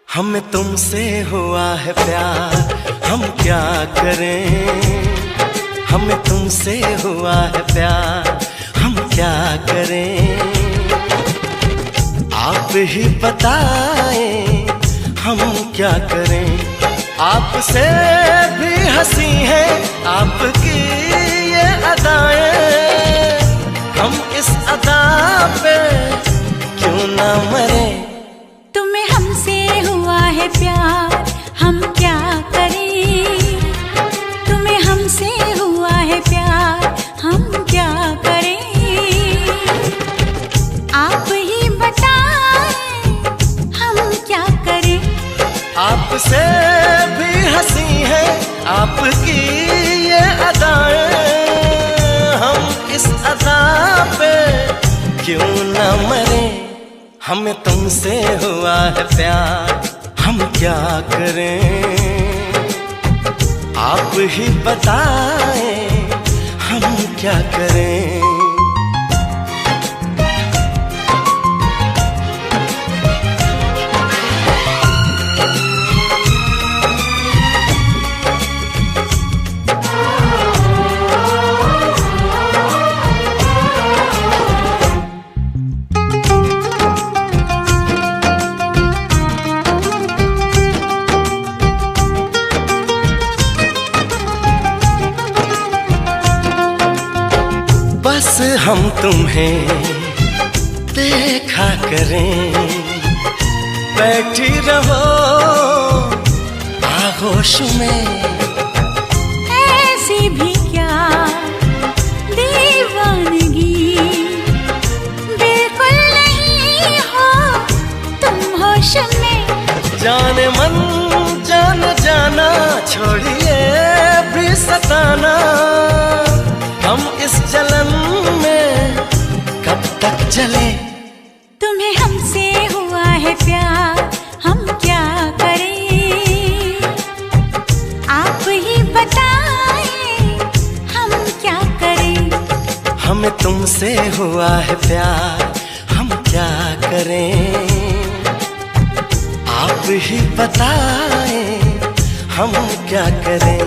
हमें तुमसे हुआ है प्यार, हम क्या करें। हमें तुमसे हुआ है प्यार, हम क्या करें। आप ही बताएं हम क्या करें। आपसे भी हंसी है आपकी ये अदाएं, हम इस अदा पे क्यों ना मरे। तुम्हें हमसे हुआ है प्यार, हम क्या करें। तुम्हें हमसे हुआ है प्यार, हम क्या करें। आप ही बताएं हम क्या करें। आपसे भी हंसी है आपकी ये अदाएं, हम इस अदा पे क्यों न मरे। हमें तुमसे हुआ है प्यार, हम क्या करें। आप ही बताएं हम क्या करें। बस हम तुम्हें देखा करें, बैठी रहो आगोश में। ऐसी भी क्या दीवानगी, बिल्कुल नहीं हो तुम होश में। जाने मन जान जाना, छोड़िए भी सताना। हम इस जलन में कब तक जले। तुम्हें हमसे हुआ है प्यार, हम क्या करें। आप ही बताएं हम क्या करें। हमें तुमसे हुआ है प्यार, हम क्या करें। आप ही बताएं हम क्या करें।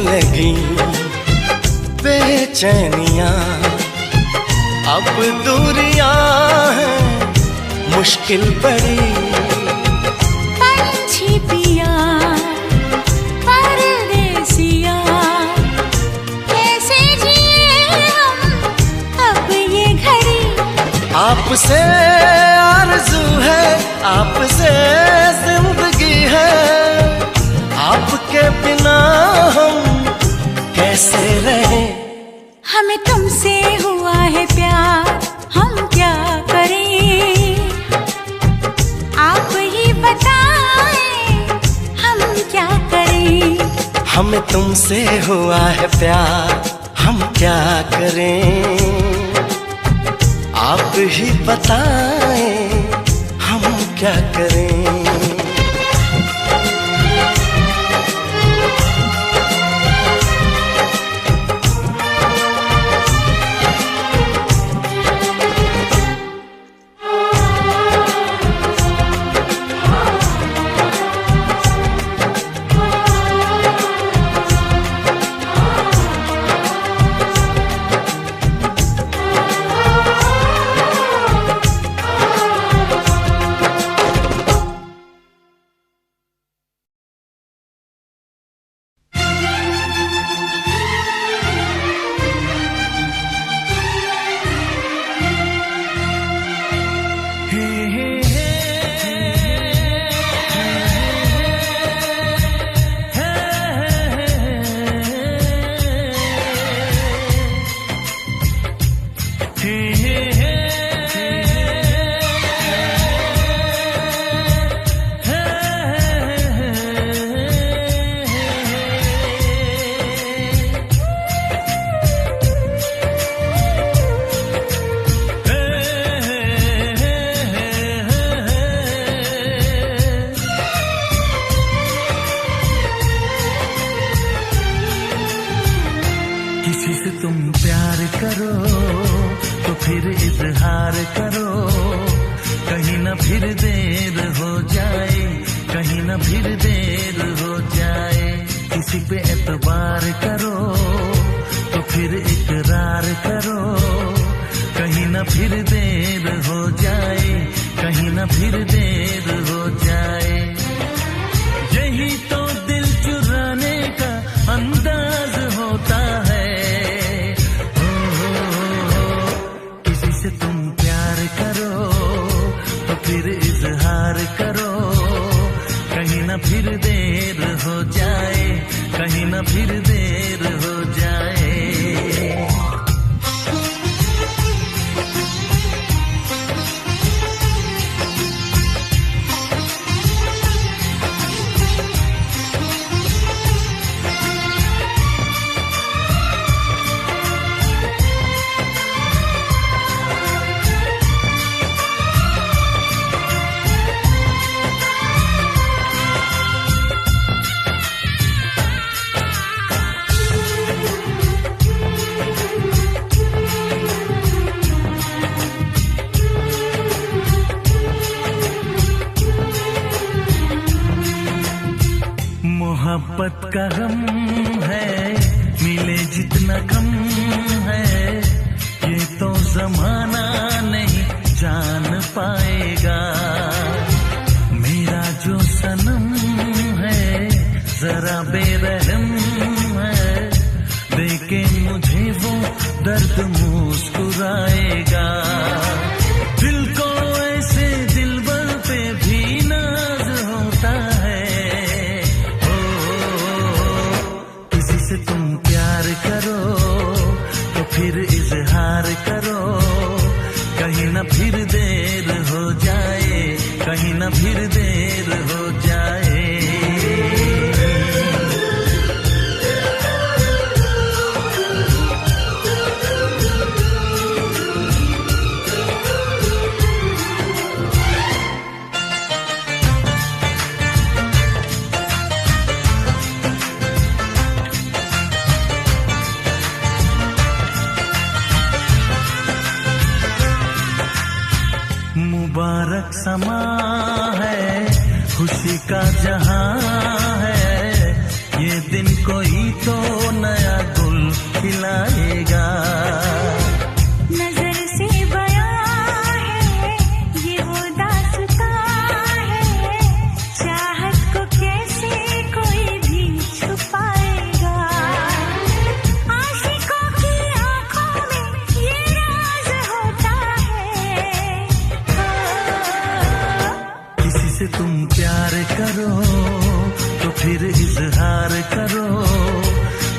लगी बेचैनियां, अब दूरियां हैं मुश्किल बड़ी। पंछी पिया परदेसिया, कैसे जिए हम अब ये घड़ी। आपसे आरज़ू है, आपसे जिंदगी है, आपके बिना हम कैसे रहें। हमें हमें तुमसे हुआ है प्यार, हम क्या करें आप ही बताएं, हम क्या करें। किसी से तुम प्यार करो तो फिर इजहार करो, कहीं ना फिर देर हो जाए, कहीं ना फिर देर हो जाए। किसी पे एतबार करो तो फिर इकरार करो, कहीं ना फिर देर हो जाए, कहीं ना फिर देर हो जाए। यही तो दिल चुराने का अंदाज होता है। किसी से तुम प्यार करो तो फिर इजहार करो, कहीं ना फिर देर हो जाए, कहीं ना फिर देर हो जाए। मोहब्बत का गम है, मिले जितना कम है, ये तो जमाना नहीं जान पाएगा। मेरा जो सनम है जरा बेरहम है, देखे मुझे वो दर्द मुस्कुराएगा। दिल को ऐसे दिलबर पे भी नाज होता है। तुम प्यार करो तो फिर इजहार करो, कहीं ना फिर देर हो जाए, कहीं ना फिर देर हो जाए। मुबारक समा है, खुशी का जहां है, ये दिन कोई तो नया गुल खिलाएगा। नजर से बयां है ये वो दास्तां है, चाहत को कैसे कोई भी छुपाएगा। आशिकों की आंखों में ये राज होता है। किसी से तुम प्यार करो तो फिर इजहार करो,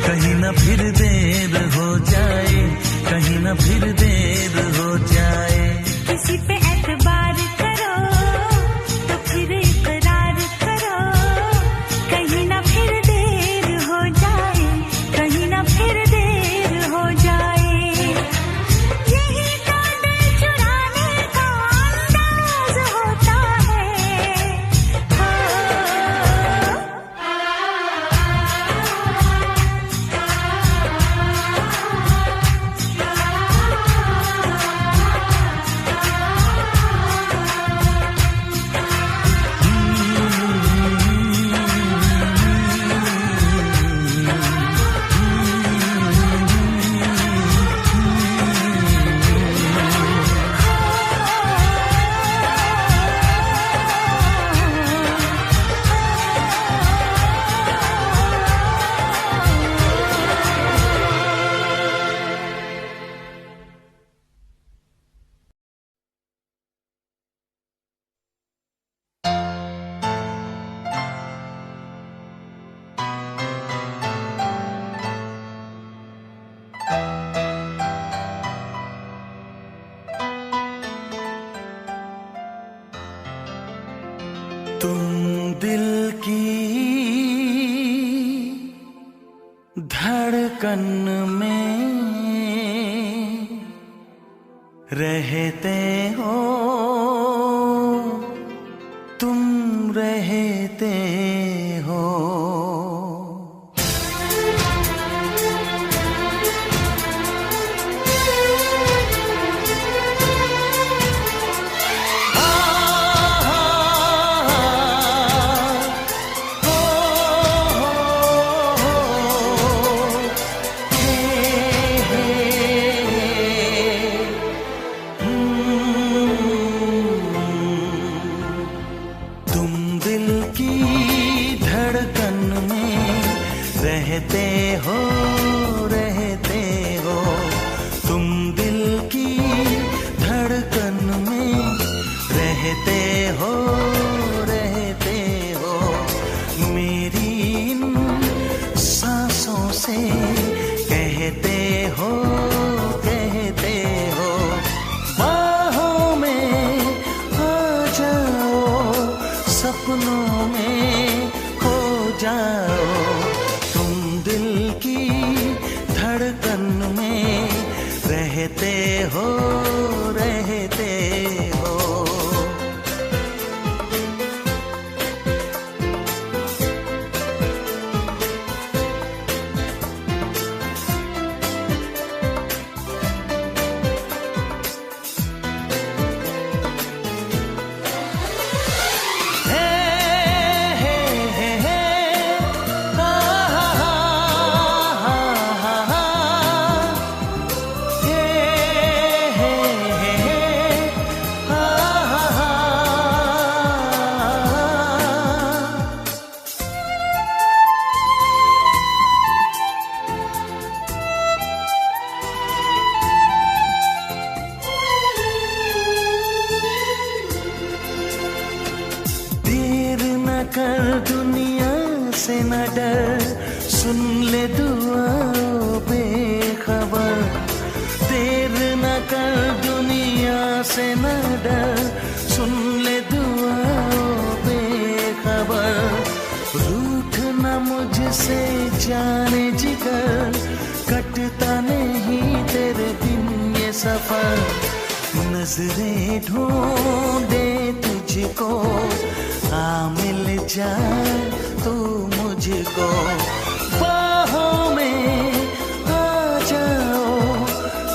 कहीं ना फिर देर हो जाए, कहीं ना फिर देर हो जाए। किसी पे एतबार करो तो फिर इकरार करो, कहीं ना फिर देर हो जाए। तुम दिल की धड़कन में रहते हो, तुम रहते हो। रहते हो, रहते हो, तुम दिल की धड़कन में रहते हो, रहते हो। मेरी इन सांसों से कहते हो, कहते हो। बाहों में आ जाओ, सपनों में खो जाओ। धड़कन में रहते हो, रहते हो। कर दुनिया से न डर, सुन ले दुआ बेखबर। देर न कर दुनिया से न डर, सुन ले दुआ बेखबर। रूठ न मुझसे जाने जिगर, कटता नहीं तेरे दिन ये सफर। नजरें ढूंढे तुझको, आ मिल जाए तू मुझको। बाहों में आ जाओ,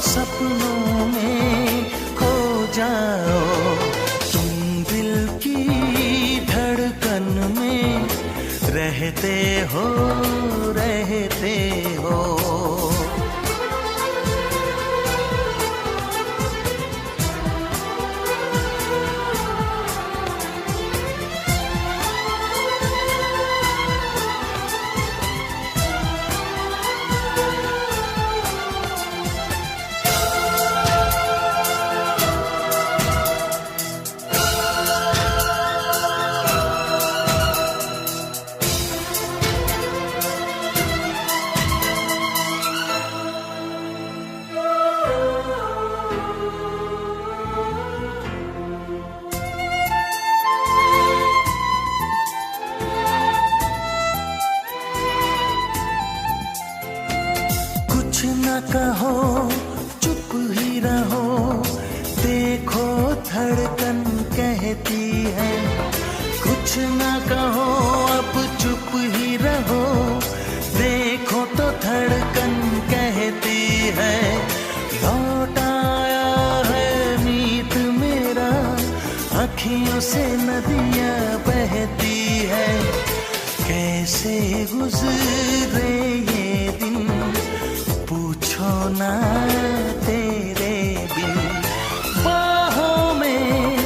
सपनों में खो जाओ। तुम दिल की धड़कन में रहते हो, रहते हो। कहो चुप ही रहो, देखो धड़कन कहती है। कुछ ना कहो अब चुप ही रहो, देखो तो धड़कन कहती है। लौट आया है मीत मेरा, अखियों से नदियां बहती है। कैसे गुजरे ये दिन पूछो ना तेरे बिन। बाहों में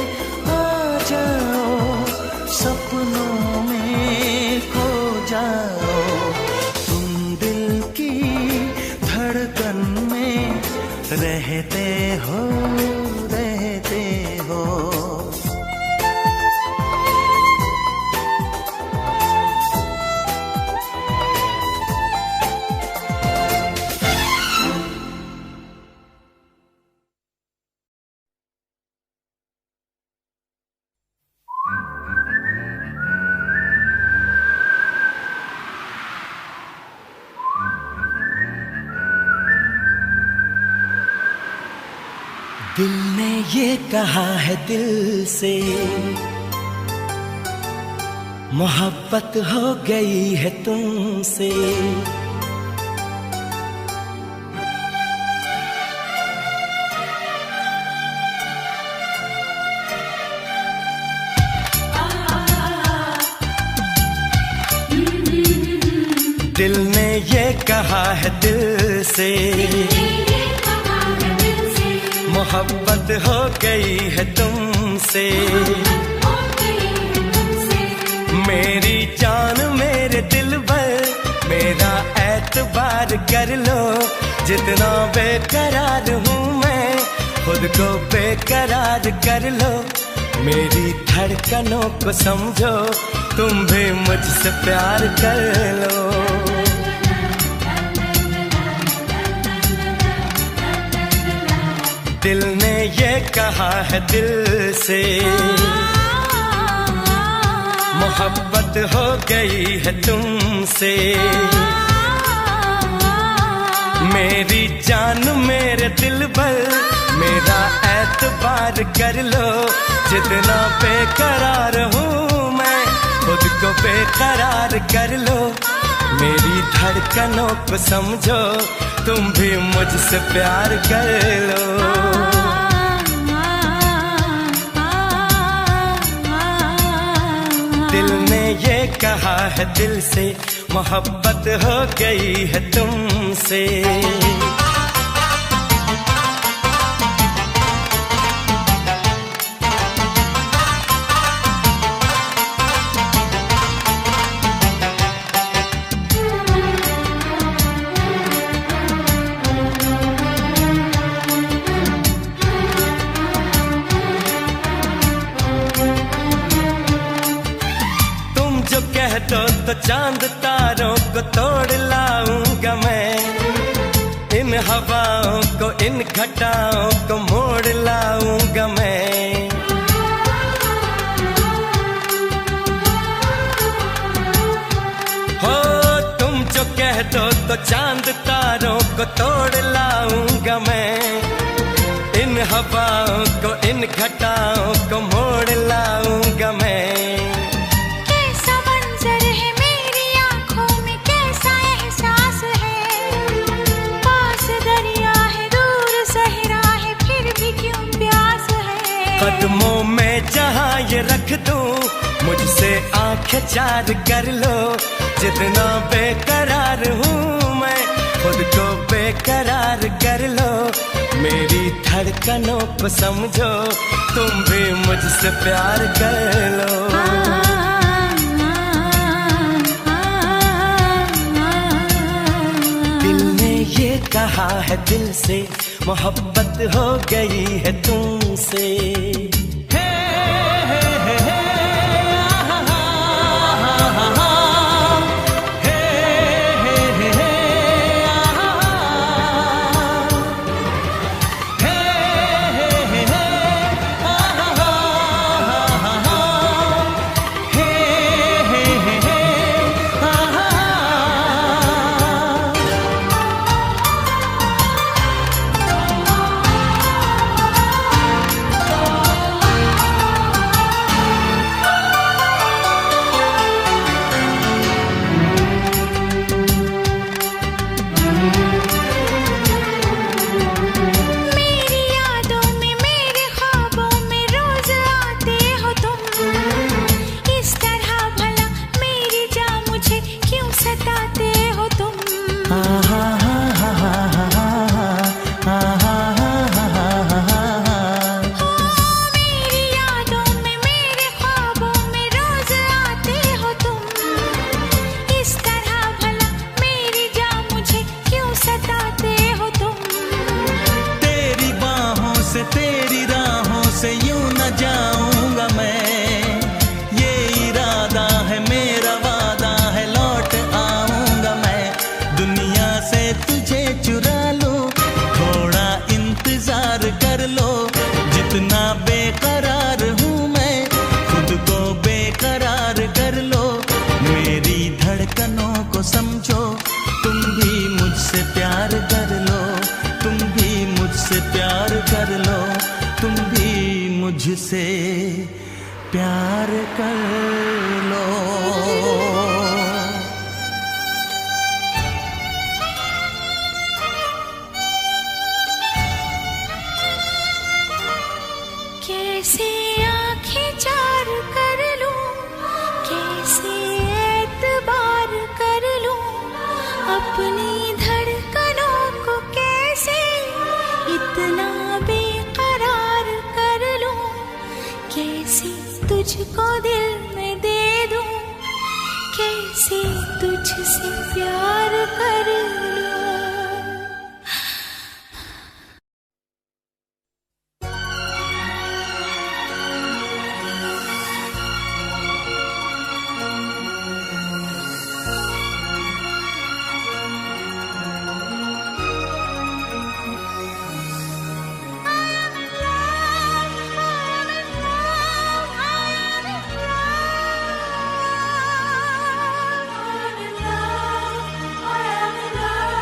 आ जाओ, सपनों में खो जाओ। तुम दिल की धड़कन में रहते हो, रहते हो। दिल ने ये कहा है दिल से, मोहब्बत हो गई है तुमसे। दिल ने ये कहा है दिल से, मोहब्बत हो गई है तुमसे। मेरी जान मेरे दिल भर, मेरा एतबार कर लो। जितना बेकरार हूँ मैं, खुद को बेकरार कर लो। मेरी धड़कनों को समझो, तुम भी मुझसे प्यार कर लो। दिल ने ये कहा है दिल से, मोहब्बत हो गई है तुमसे। मेरी जान मेरे दिल भर, मेरा एतबार कर लो। जितना बेकरार हूँ मैं, खुद को बेकरार कर लो। मेरी धड़कनों को समझो, तुम भी मुझसे प्यार कर लो। दिल ने ये कहा है दिल से, मोहब्बत हो गई है तुमसे। जो कह दो तो चांद तारों को तोड़ लाऊंगा मैं। इन हवाओं को, इन घटाओं को मोड़ लाऊंगा मैं। हो तुम जो कह दो तो चांद तारों को तोड़ लाऊंगा मैं। इन हवाओं को, इन घटाओं को मोड़ लाऊंगा मैं। कदमों में जहाँ ये रख दूं, मुझसे आंखें चार कर लो। जितना बेकरार हूँ मैं, खुद को बेकरार कर लो। मेरी धड़कनों को समझो, तुम भी मुझसे प्यार कर लो। दिल ने ये कहा है दिल से, मोहब्बत हो गई है तुमसे। मुझसे प्यार कर लो। कैसे आंखें चार कर लूं, कैसे एतबार कर लूं, अपनी धड़कनों को कैसे इतना बेकरार कर लूं, कैसे तुझको दिल में दे दूं, कैसे तुझसे प्यार कर लूं। I am in love.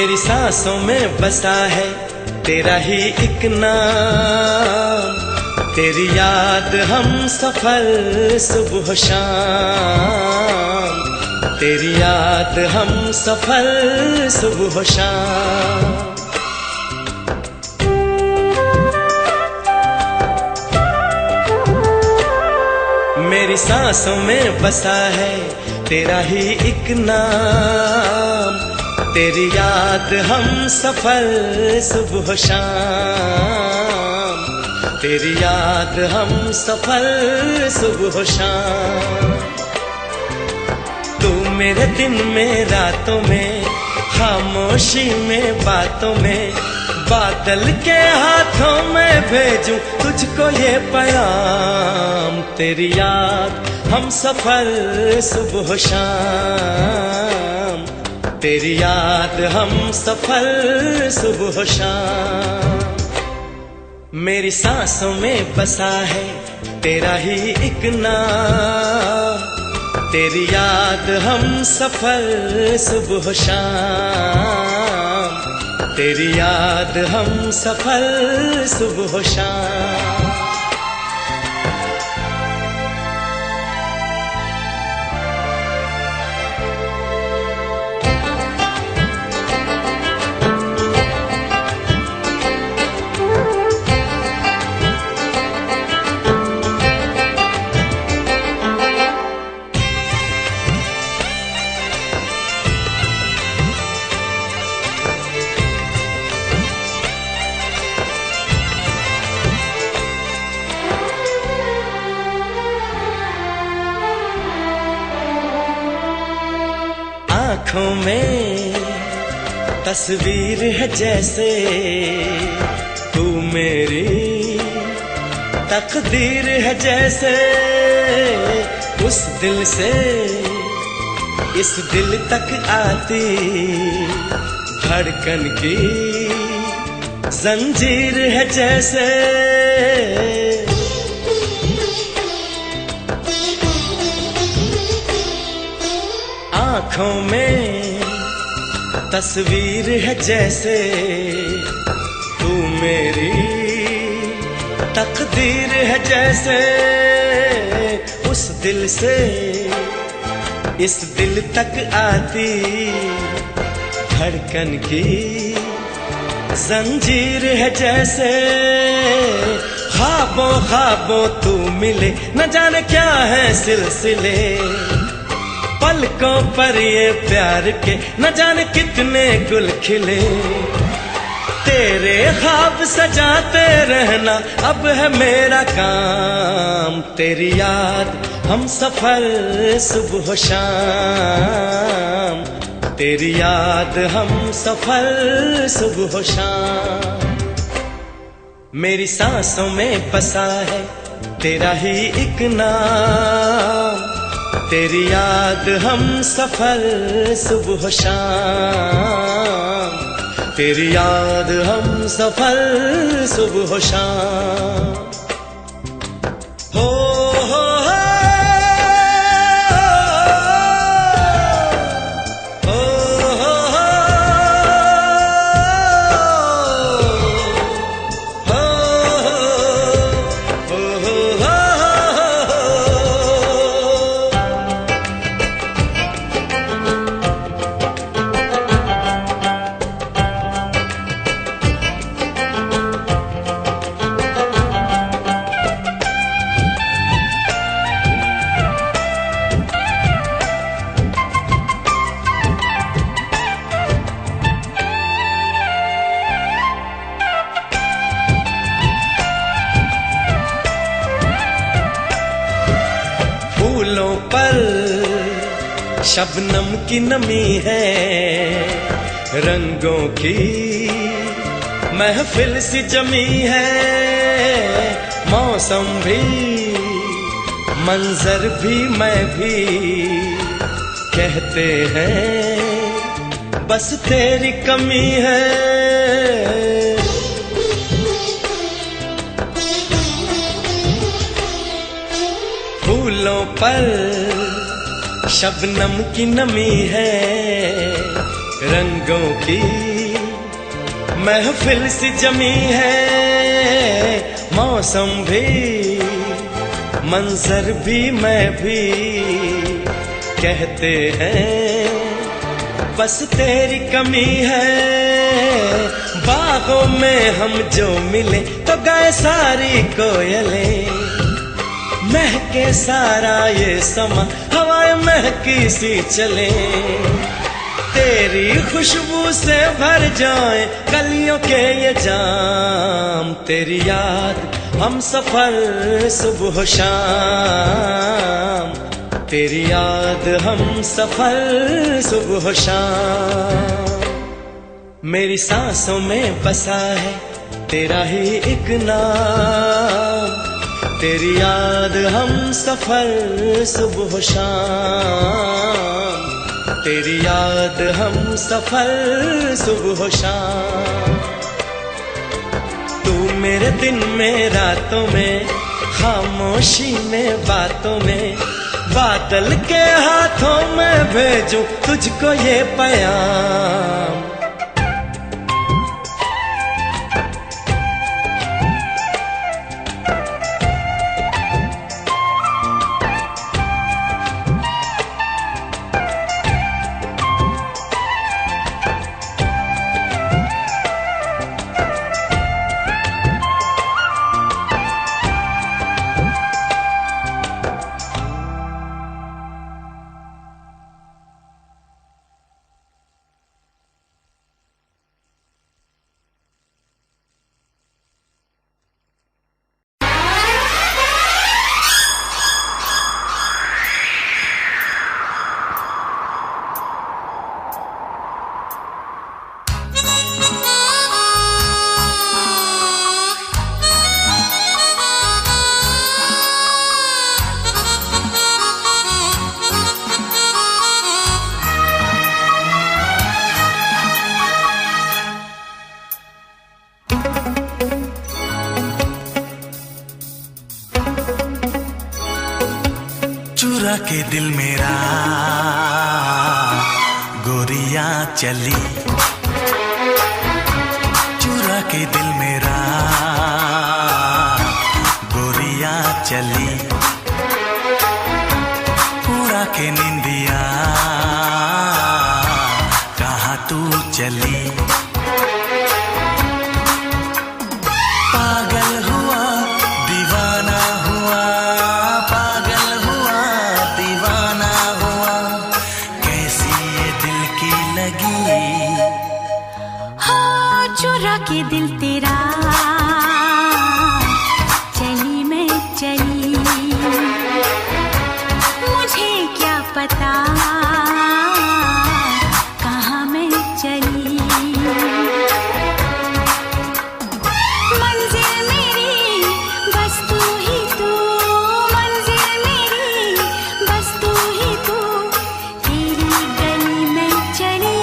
मेरी सांसों में बसा है तेरा ही एक नाम, तेरी याद हम सफल सुबह शाम, तेरी याद हम सफल सुबह शाम। मेरी सांसों में बसा है तेरा ही एक नाम, तेरी याद हम सफल सुबह शाम, तेरी याद हम सफल सुबह शाम। तू मेरे दिन में रातों में, खामोशी में बातों में, बादल के हाथों में भेजूं तुझको ये पैगाम, तेरी याद हम सफल सुबह शाम, तेरी याद हम सफल सुबह शाम। मेरी सांसों में बसा है तेरा ही एक नाम, तेरी याद हम सफल सुबह शाम, तेरी याद हम सफल सुबह शाम। आँखों में तस्वीर है जैसे तू मेरी तकदीर है जैसे, उस दिल से इस दिल तक आती धड़कन की जंजीर है जैसे। आँखों में तस्वीर है जैसे तू मेरी तकदीर है जैसे, उस दिल से इस दिल तक आती धड़कन की जंजीर है जैसे। ख्वाबों ख्वाबों तू मिले न जाने क्या है सिलसिले, पलकों पर ये प्यार के न जाने कितने गुल खिले, तेरे ख्वाब सजाते रहना अब है मेरा काम, तेरी याद हम सफल सुबह शाम, तेरी याद हम सफल सुबह शाम। मेरी सांसों में बसा है तेरा ही एक नाम, तेरी याद हम सफल सुबह शाम, तेरी याद हम सफल सुबह शाम। हो हो फूलों पर शबनम की नमी है, रंगों की महफिल सी जमी है, मौसम भी मंजर भी मैं भी कहते हैं बस तेरी कमी है। फूलों पर शबनम की नमी है, रंगों की महफिल सी जमी है मौसम भी मंजर भी मैं भी कहते हैं बस तेरी कमी है। बागों में हम जो मिले तो गाए सारी कोयलें, महके सारा ये समा हवाएं महकी सी चले। तेरी खुशबू से भर जाए गलियों के ये जाम, तेरी याद हम सफर सुबह शाम, तेरी याद हम सफर सुबह शाम। मेरी सांसों में बसा है तेरा ही एक नाम, तेरी याद हम सफर सुबह शाम, तेरी याद हम सफर सुबह शाम। तू मेरे दिन में रातों में, खामोशी में बातों में, बादल के हाथों में भेजूं तुझको ये पैगाम। चुरा के दिल मेरा गोरियां चली, चुरा के दिल मेरा गोरियां चली, उड़ा के निंदिया कहाँ तू चली। पागल हुआ दीवाना हुआ, पागल हुआ दीवाना हुआ, कैसी ये दिल की लगी। हाँ चुरा के दिल तेरा चली मैं चली, मुझे क्या पता कहाँ मैं चली। मंजिल मेरी बस तू ही तू, मंजिल मेरी बस तू ही तू, तेरी गली में चली।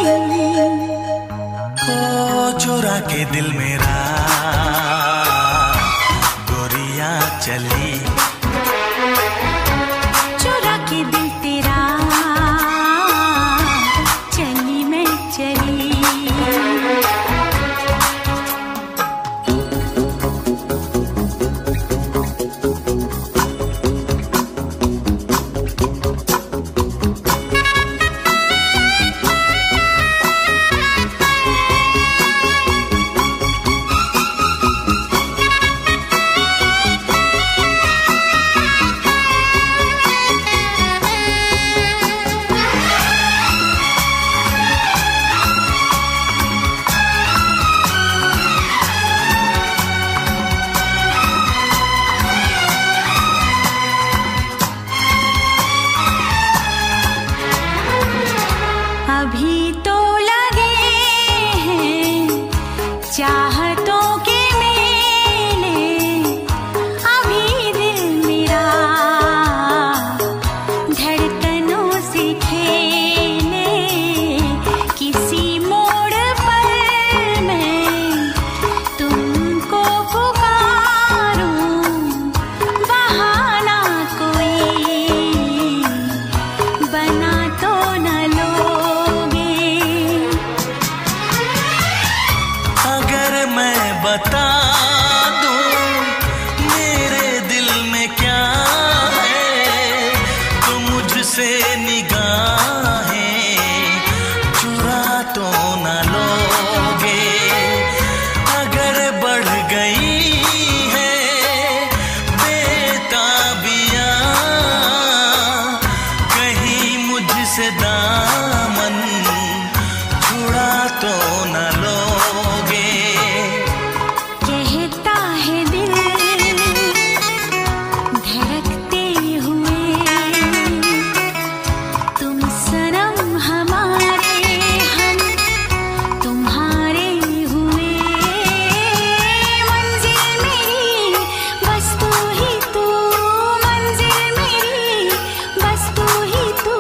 ओ चुरा के दिल मेरा गोरियां चली, चुरा के दिल तेरा चली मैं चली। निगाहें चुरा तो न लोगे। अगर बढ़ गई है बेताबियां कहीं मुझसे दामन छुड़ा तो न लोगे। कहता है दिल धड़कते हुए, तुम सनम हमारे, हम तुम्हारे हुए। मंजिल मेरी बस तू ही तू, मंजिल मेरी बस तू ही तू,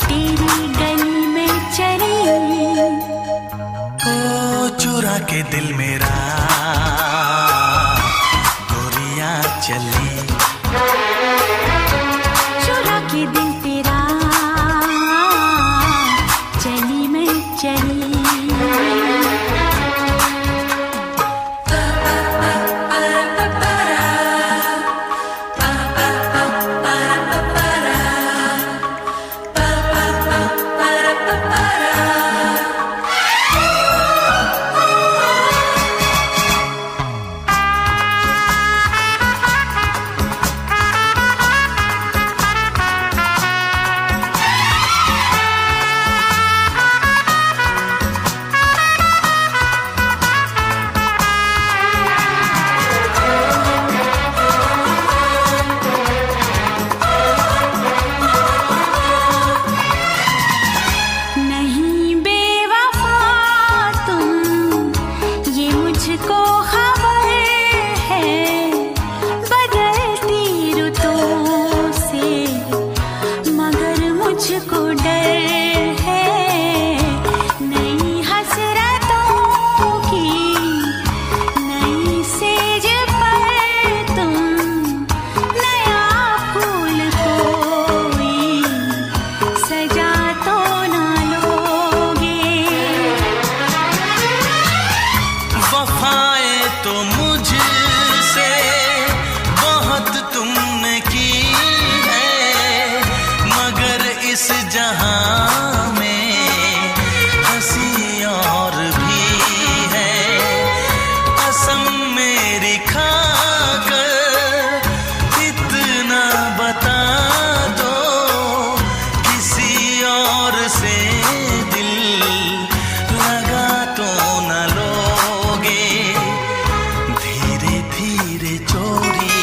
तेरी गली में चली। ओ चुरा के दिल मेरा गोरियां चली। चुरा के दिल तेरा चली मैं चली। नहीं बेवफा तुम, ये मुझको खबर है, बदलती रुतों से मगर मुझको डर है। नई हसरतों की नई सेज पर तुम नया फूल कोई सजा तो ना लोगे। वफाएं तो मुझसे बहुत तुमने की है, मगर इस जहां में हंसी और भी है। कसम मेरी खाकर इतना बता दो, किसी और से दिल लगा तो न लोगे। धीरे धीरे चोरी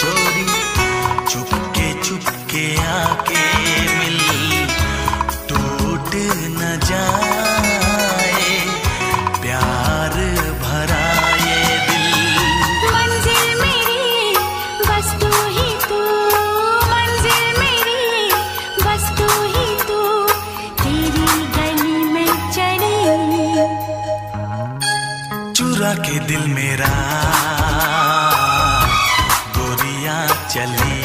चोरी चुपके चुपके आके मिल, टूट न जाए प्यार भरा ये दिल। मंजिल मेरी बस तू ही तू, मंजिल मेरी बस तू ही तू, तेरी गली में चली। चुरा के दिल मेरा गोरियां चली।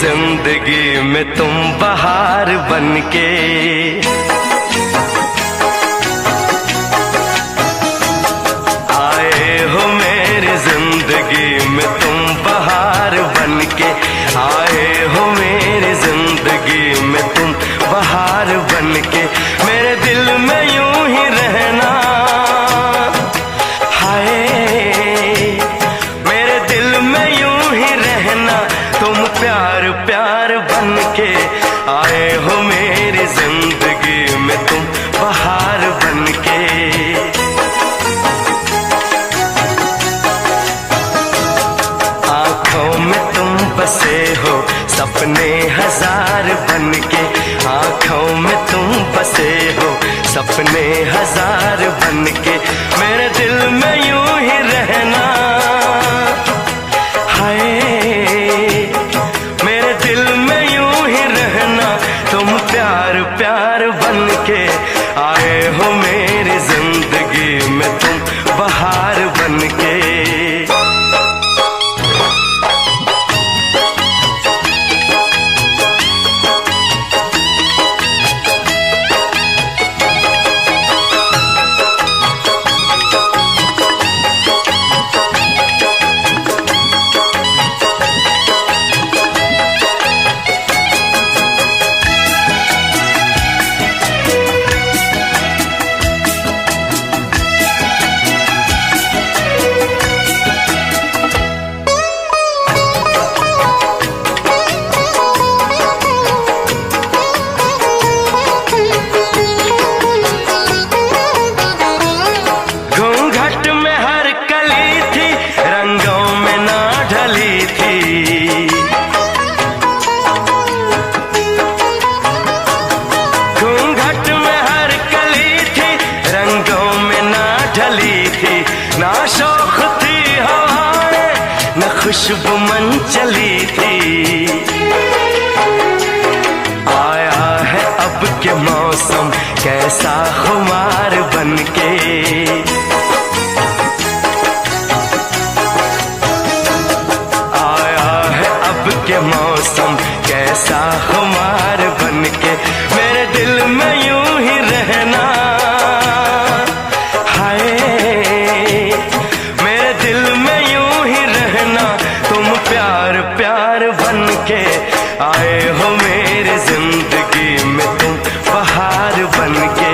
जिंदगी में तुम बहार बनके। आए हो मेरी जिंदगी में तुम बहार बनके, आए हो मेरी जिंदगी में तुम बहार बनके। मेरे दिल में यूं ही रहना, हाय मेरे दिल में यूं ही रहना, तुम प्यार प्यार बनके। आए हो मेरी जिंदगी में तुम बहार बनके। आंखों में तुम बसे हो सपने हजार बनके, आंखों में तुम बसे हो सपने हजार बनके। मेरे दिल में यूं ही रहना, हाय मेरे दिल में यूं ही रहना, तुम प्यार प्यार बनके। आए हो मेरी जिंदगी में तुम बहार बनके। ना शौक थी हवाएं न खुशबू मन चली थी। आया है अब के मौसम कैसा खुमार बनके। आया है अब के मौसम कैसा खुमार बनके। मेरे दिल में यूं ही रहना, प्यार प्यार बनके। आए हो मेरी जिंदगी में तुम बहार बनके।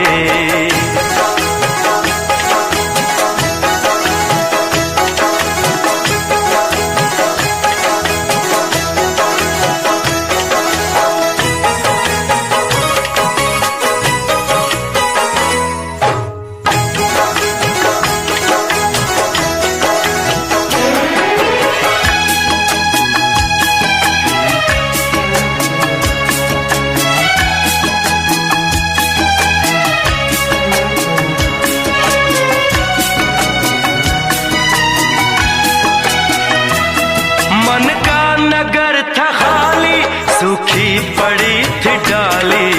मन का नगर था खाली, सूखी पड़ी थी डाली।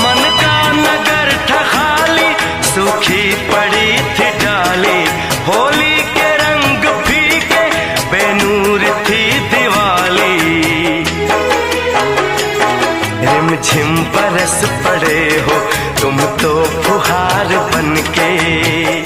मन का नगर था खाली, सूखी पड़ी थी डाली। होली के रंग फीके, बेनूर थी दिवाली। रिमझिम बरस पड़े हो तुम तो फुहार बनके।